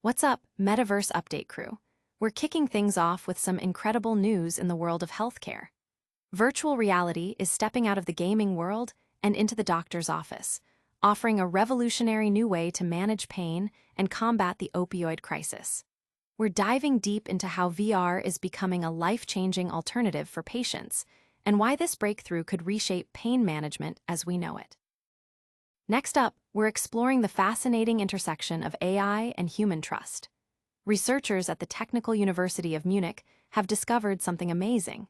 What's up, Metaverse Update crew? We're kicking things off with some incredible news in the world of healthcare. Virtual reality is stepping out of the gaming world and into the doctor's office, offering a revolutionary new way to manage pain and combat the opioid crisis. We're diving deep into how VR is becoming a life-changing alternative for patients and why this breakthrough could reshape pain management as we know it. Next up, we're exploring the fascinating intersection of AI and human trust. Researchers at the Technical University of Munich have discovered something amazing.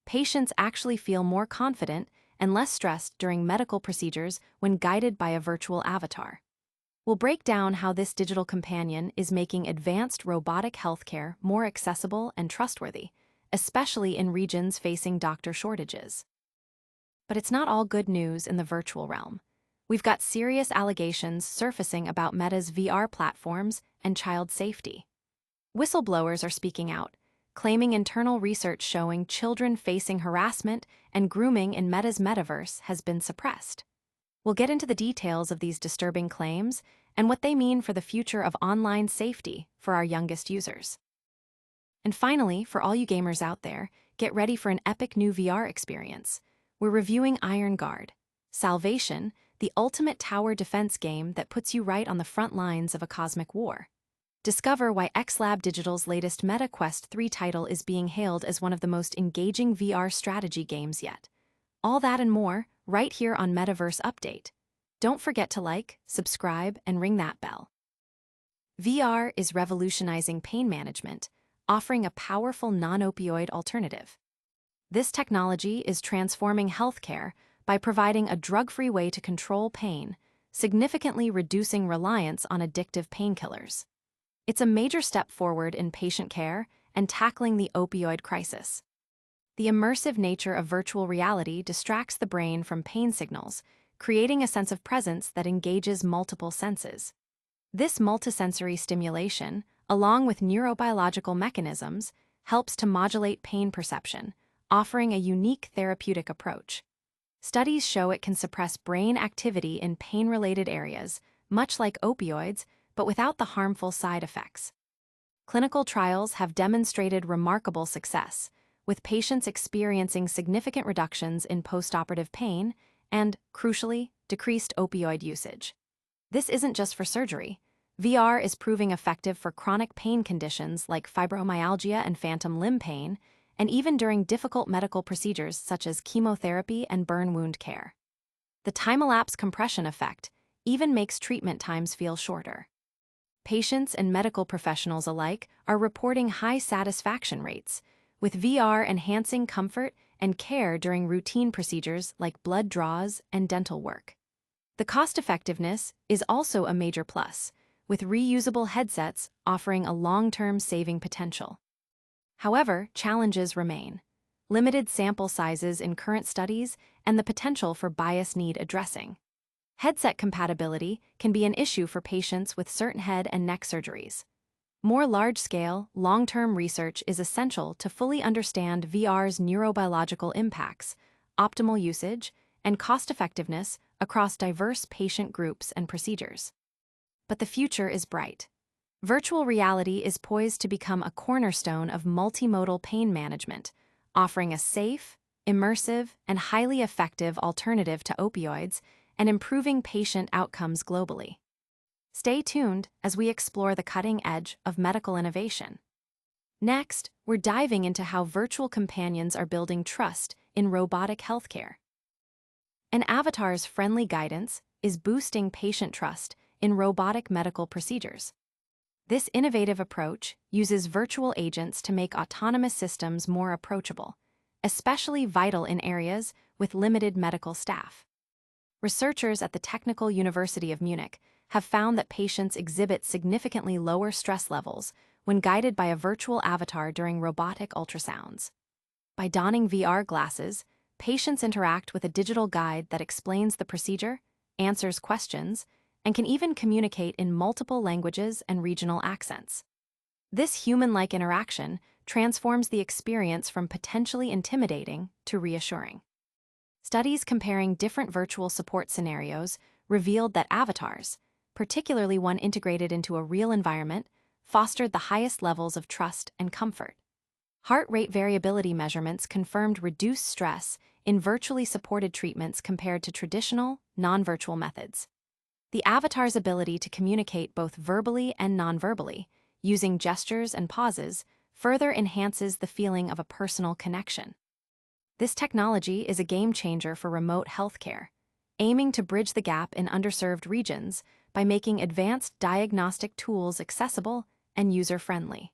Patients actually feel more confident and less stressed during medical procedures when guided by a virtual avatar. We'll break down how this digital companion is making advanced robotic healthcare more accessible and trustworthy, especially in regions facing doctor shortages. But it's not all good news in the virtual realm. We've got serious allegations surfacing about Meta's VR platforms and child safety. Whistleblowers are speaking out, claiming internal research showing children facing harassment and grooming in Meta's Metaverse has been suppressed. We'll get into the details of these disturbing claims and what they mean for the future of online safety for our youngest users. And finally, for all you gamers out there, get ready for an epic new VR experience. We're reviewing Iron Guard, Salvation, the ultimate tower defense game that puts you right on the front lines of a cosmic war. Discover why XLab Digital's latest Meta Quest 3 title is being hailed as one of the most engaging VR strategy games yet. All that and more, right here on Metaverse Update. Don't forget to like, subscribe, and ring that bell. VR is revolutionizing pain management, offering a powerful non-opioid alternative. This technology is transforming healthcare by providing a drug-free way to control pain, significantly reducing reliance on addictive painkillers. It's a major step forward in patient care and tackling the opioid crisis. The immersive nature of virtual reality distracts the brain from pain signals, creating a sense of presence that engages multiple senses. This multisensory stimulation, along with neurobiological mechanisms, helps to modulate pain perception, offering a unique therapeutic approach. Studies show it can suppress brain activity in pain-related areas, much like opioids, but without the harmful side effects. Clinical trials have demonstrated remarkable success, with patients experiencing significant reductions in postoperative pain and, crucially, decreased opioid usage. This isn't just for surgery. VR is proving effective for chronic pain conditions like fibromyalgia and phantom limb pain, and even during difficult medical procedures such as chemotherapy and burn wound care. The time-elapse compression effect even makes treatment times feel shorter. Patients and medical professionals alike are reporting high satisfaction rates, with VR enhancing comfort and care during routine procedures like blood draws and dental work. The cost-effectiveness is also a major plus, with reusable headsets offering a long-term saving potential. However, challenges remain: limited sample sizes in current studies and the potential for bias need addressing. Headset compatibility can be an issue for patients with certain head and neck surgeries. More large-scale, long-term research is essential to fully understand VR's neurobiological impacts, optimal usage, and cost-effectiveness across diverse patient groups and procedures. But the future is bright. Virtual reality is poised to become a cornerstone of multimodal pain management, offering a safe, immersive, and highly effective alternative to opioids and improving patient outcomes globally. Stay tuned as we explore the cutting edge of medical innovation. Next, we're diving into how virtual companions are building trust in robotic healthcare. An avatar's friendly guidance is boosting patient trust in robotic medical procedures. This innovative approach uses virtual agents to make autonomous systems more approachable, especially vital in areas with limited medical staff. Researchers at the Technical University of Munich have found that patients exhibit significantly lower stress levels when guided by a virtual avatar during robotic ultrasounds. By donning VR glasses, patients interact with a digital guide that explains the procedure, answers questions, and can even communicate in multiple languages and regional accents. This human-like interaction transforms the experience from potentially intimidating to reassuring. Studies comparing different virtual support scenarios revealed that avatars, particularly one integrated into a real environment, fostered the highest levels of trust and comfort. Heart rate variability measurements confirmed reduced stress in virtually supported treatments compared to traditional, non-virtual methods. The avatar's ability to communicate both verbally and non-verbally, using gestures and pauses, further enhances the feeling of a personal connection. This technology is a game-changer for remote healthcare, aiming to bridge the gap in underserved regions by making advanced diagnostic tools accessible and user-friendly.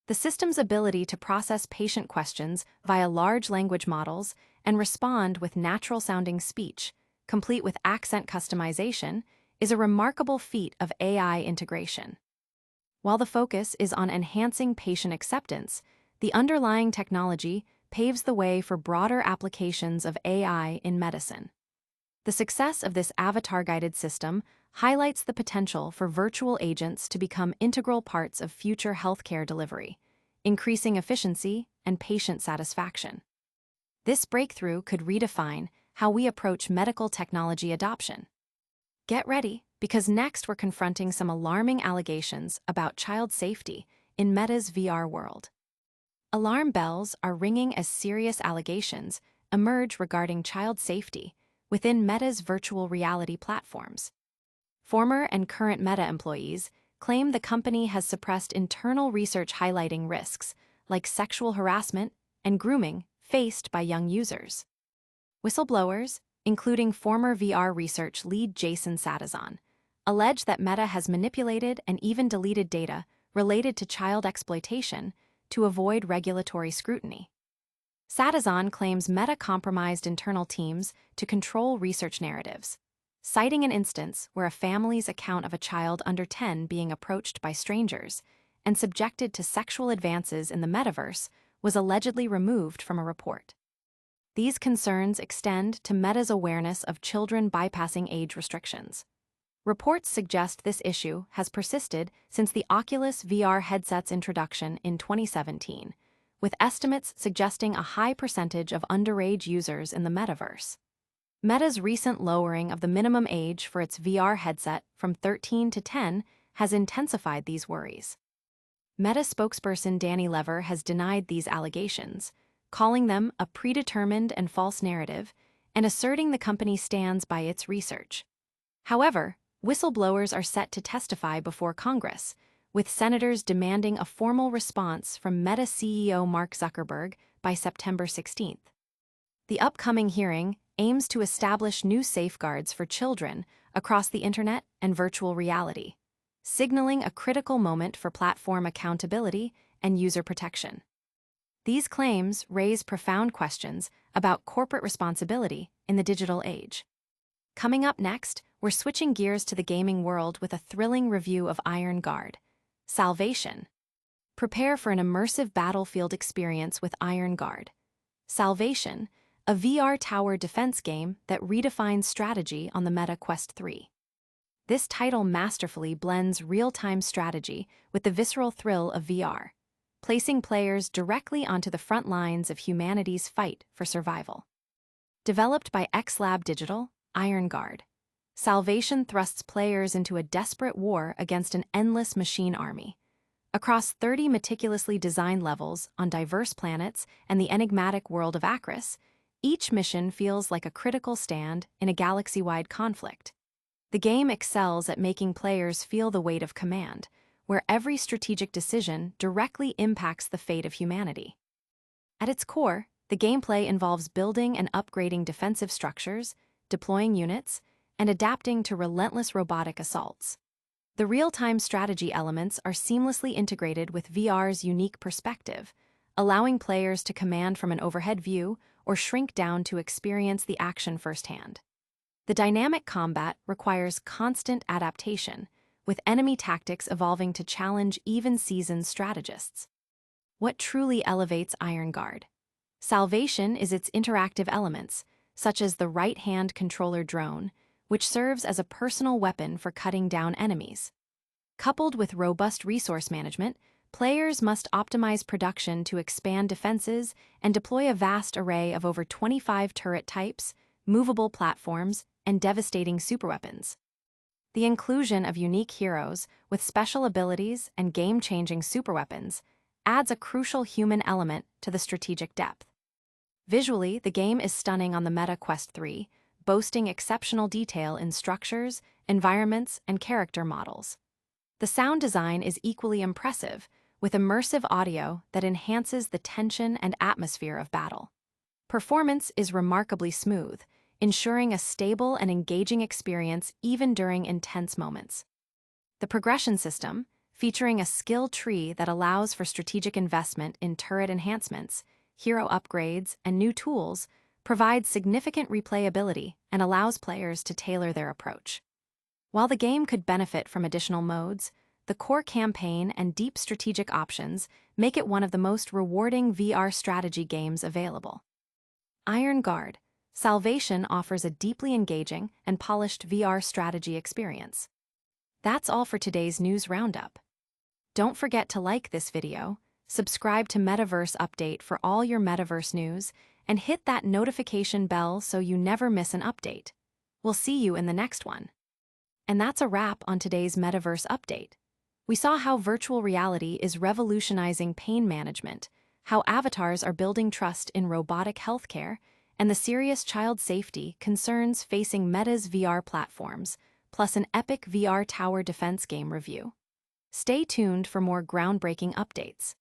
The system's ability to process patient questions via large language models and respond with natural-sounding speech, complete with accent customization, is a remarkable feat of AI integration. While the focus is on enhancing patient acceptance, the underlying technology paves the way for broader applications of AI in medicine. The success of this avatar-guided system highlights the potential for virtual agents to become integral parts of future healthcare delivery, increasing efficiency and patient satisfaction. This breakthrough could redefine how we approach medical technology adoption. Get ready, because next we're confronting some alarming allegations about child safety in Meta's VR world. Alarm bells are ringing as serious allegations emerge regarding child safety within Meta's virtual reality platforms. Former and current Meta employees claim the company has suppressed internal research highlighting risks like sexual harassment and grooming faced by young users. Whistleblowers, including former VR research lead Jason Satizon, allege that Meta has manipulated and even deleted data related to child exploitation to avoid regulatory scrutiny. Satizon claims Meta compromised internal teams to control research narratives, citing an instance where a family's account of a child under 10 being approached by strangers and subjected to sexual advances in the Metaverse was allegedly removed from a report. These concerns extend to Meta's awareness of children bypassing age restrictions. Reports suggest this issue has persisted since the Oculus VR headset's introduction in 2017, with estimates suggesting a high percentage of underage users in the Metaverse. Meta's recent lowering of the minimum age for its VR headset from 13 to 10 has intensified these worries. Meta spokesperson Danny Lever has denied these allegations, calling them a predetermined and false narrative and asserting the company stands by its research. However, whistleblowers are set to testify before Congress, with senators demanding a formal response from Meta CEO Mark Zuckerberg by September 16th. The upcoming hearing aims to establish new safeguards for children across the internet and virtual reality, signaling a critical moment for platform accountability and user protection. These claims raise profound questions about corporate responsibility in the digital age. Coming up next, we're switching gears to the gaming world with a thrilling review of Iron Guard. Salvation. Prepare for an immersive battlefield experience with Iron Guard. Salvation, a VR tower defense game that redefines strategy on the Meta Quest 3. This title masterfully blends real-time strategy with the visceral thrill of VR, placing players directly onto the front lines of humanity's fight for survival. Developed by XLab Digital, Iron Guard, Salvation thrusts players into a desperate war against an endless machine army. Across 30 meticulously designed levels on diverse planets and the enigmatic world of Akris, each mission feels like a critical stand in a galaxy-wide conflict. The game excels at making players feel the weight of command, where every strategic decision directly impacts the fate of humanity. At its core, the gameplay involves building and upgrading defensive structures, deploying units, and adapting to relentless robotic assaults. The real-time strategy elements are seamlessly integrated with VR's unique perspective, allowing players to command from an overhead view or shrink down to experience the action firsthand. The dynamic combat requires constant adaptation, with enemy tactics evolving to challenge even seasoned strategists. What truly elevates Iron Guard? Salvation is its interactive elements, such as the right-hand controller drone, which serves as a personal weapon for cutting down enemies. Coupled with robust resource management, players must optimize production to expand defenses and deploy a vast array of over 25 turret types, movable platforms, and devastating superweapons. The inclusion of unique heroes with special abilities and game-changing superweapons adds a crucial human element to the strategic depth. Visually, the game is stunning on the Meta Quest 3, boasting exceptional detail in structures, environments, and character models. The sound design is equally impressive, with immersive audio that enhances the tension and atmosphere of battle. Performance is remarkably smooth, ensuring a stable and engaging experience even during intense moments. The progression system, featuring a skill tree that allows for strategic investment in turret enhancements, hero upgrades, and new tools, provides significant replayability and allows players to tailor their approach. While the game could benefit from additional modes, the core campaign and deep strategic options make it one of the most rewarding VR strategy games available. Iron Guard: Salvation offers a deeply engaging and polished VR strategy experience. That's all for today's news roundup. Don't forget to like this video, subscribe to Metaverse Update for all your Metaverse news, and hit that notification bell so you never miss an update. We'll see you in the next one. And that's a wrap on today's Metaverse Update. We saw how virtual reality is revolutionizing pain management, how avatars are building trust in robotic healthcare, and the serious child safety concerns facing Meta's VR platforms, plus an epic VR tower defense game review. Stay tuned for more groundbreaking updates.